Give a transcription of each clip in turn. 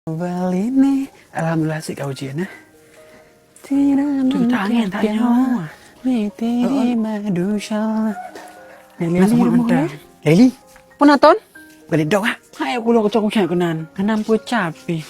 Novel ini alhamdulillah sih kau ujian ya. Tidak angin tak nyawa. Niti madu syal. Leli rumah. Leli. Penaton? Balik dok ah. Hai aku lo kecok kecok kenan. Kenam ku capi.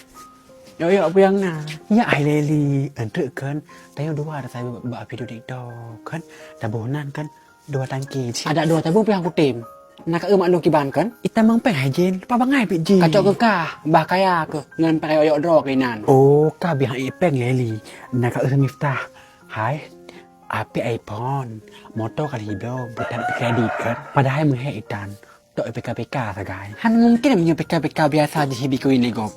Yo apa yang na? Ya ai Leli. Entre kan. Tayo dua ada saya buat video TikTok kan. Tabunan kan. Dua tangki. Ada dua tabung pihak aku tim. Nak emak lo kiban kan? Ita mang peng hajin. Pa bangai pi ji. Kacok ke kah? Bah kaya ke. Ngan pakai oyok drog inan. Oh, ka bihang ipeng Leli. Nak miftah. Hai. Api iPhone. Motor kali hidup. Bukan kredit kan. Padahal menghe itan. Dok PK sagai. Han mungkin punya PK biasa di hibi kuin lego.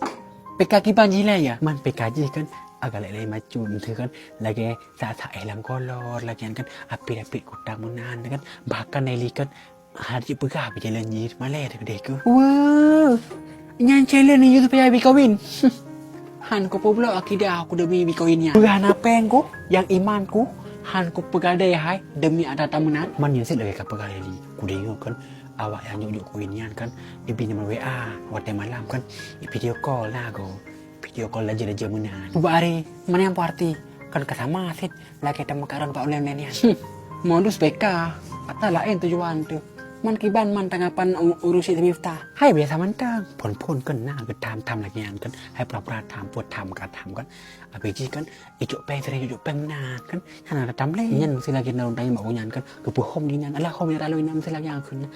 PK kiban jila ya. Man PKJ kan agak lain macam tu kan lagi saat elam kolor lagi kan api kutang munan kan bahkan Nelly kan hari pegah berjalan jir malah ada kedai ke. Wah. Nyan challenge ni YouTube ya bikawin. Han ko pula akidah aku demi bikawinnya. Pegah napengku yang imanku han ku pegadai hai demi ada tamunan. Man nyesek lagi ka pegah Nelly. Ku dengar kan awak yang nyuk kuinian kan ibi nama WA waktu malam kan video call lah go. Video call aja munan. Buat hari mana yang party kan kesama asit lagi temu karan pak online ya. Modus PK atau lain tujuan tu. Man kiban man tanggapan urusi miftah. Hai biasa mantang. Pon kan nah ke tam lagi kan. Hai pra tam put tam ka tam kan. Abiji kan ijuk peng sering ijuk peng nah kan. Hana tam le. Nyen mesti lagi narung tanya mak kunyan kan. Ke puhom ni nan. Alah hom ni ralu nan mesti lagi yang kun.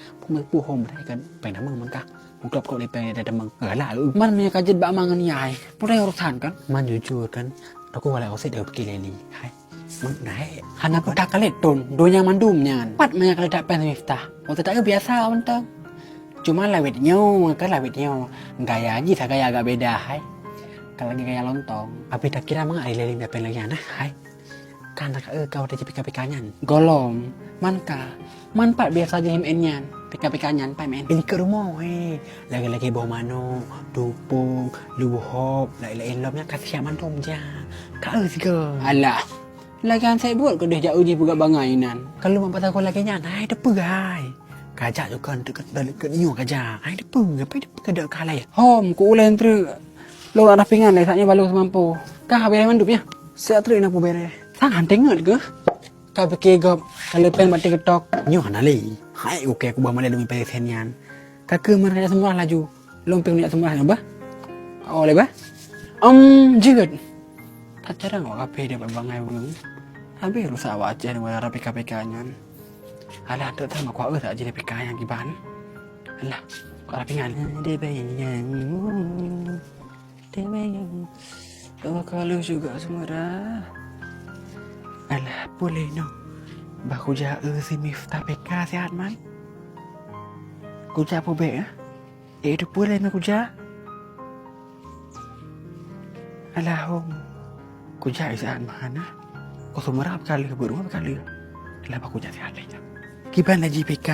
Puhom dah kan. Peng namang man ka. Mungklop kau lepeng ada demang. Alah man punya kajet bak mangan yai. Pura urusan kan. Man jujur kan. Aku kalau aku sedar pergi leli. Hai. Mang naik. Hana aku tak kalet ton. Donya mandum nyan. Pat banyak kali tak pen miftah. Waktu tak biasa mentang. Cuma lawitnya kan lawitnya gaya aja tak gaya agak beda hai. Kalau lagi gaya lontong. Tapi tak kira mang ai leli dapat lagi nah hai. Kan tak kau ada PK nyan. Golom. Man ka. Man pat biasa aja him-nyan. PK nyan pai men. Ini ke rumah weh. Lagi-lagi bawa mano, dupung, luhop, lain-lain lomnya kasih aman tom ja. Kau sih ke. Alah. Lagian saya buat kedeh jauh uji buka bangainan. Kalau mampat aku lagi nyan, hai depegai. Kajak tu kan dekat balik ke nyu kajak. Hai depeng, apa depeng kada kalai. Hom, ku ulen tru. Lo ada pingan le saknya balu semampu. Kah bere mandup ya. Saya tru nak pu bere. Sang hantenget ke. Ka peke gop kalau pen mati ketok. Nyu hanali. Hai oke aku bawa malai demi pesen nyan. Kakek mana semua laju. Lompeng ni semua apa? Oh le ba? Jigat. Tak cara ngok kape dia berbangai burung. Habis rusak wajah dengan arah PK-PK-nya. Alah, tak tahu aku tak jadi PK yang kiban. Alah, kau rapingan. Dia bayang. Kau kalau juga semua dah. Alah, boleh no. Baku jaga si miftah PK sihat man. Kuja apa be ya? Itu boleh nak kuja. Alah, kuja sihat mana? Kau semua rap kali berdua kali. Kenapa aku jadi ada? Kiban lagi PK.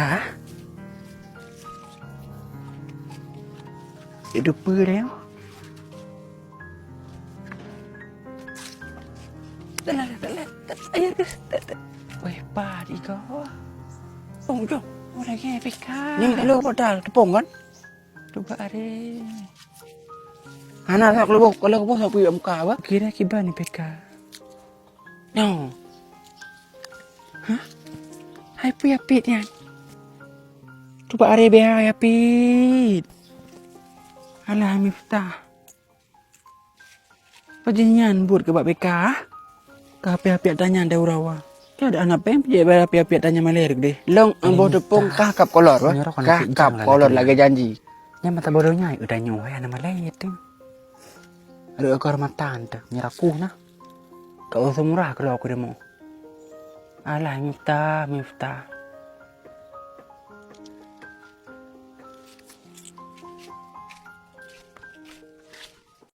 Hidup bereng. Ayo, weh padi kau. Jom. Orang ke PK. Ni lu modal tepung kan? Coba are. Anak tak lu kalau kau mau pergi muka apa? Kira kiban ni PK. No. Hah? Hai pu ya pit ya. Coba are beha ya pit. Alah miftah. Pajinyan buat ke bab PK. Ka api-api tanya ada urawa. Ka ada anak pem je api-api tanya maler deh. Long ambo tepung kah kap kolor wa. Kah kap kolor lagi janji. Nya mata bodohnya udah nyoy ana maler tu. Ada kehormatan tu nyeraku nah. Kau semurah kalau aku demo. Alah miftah.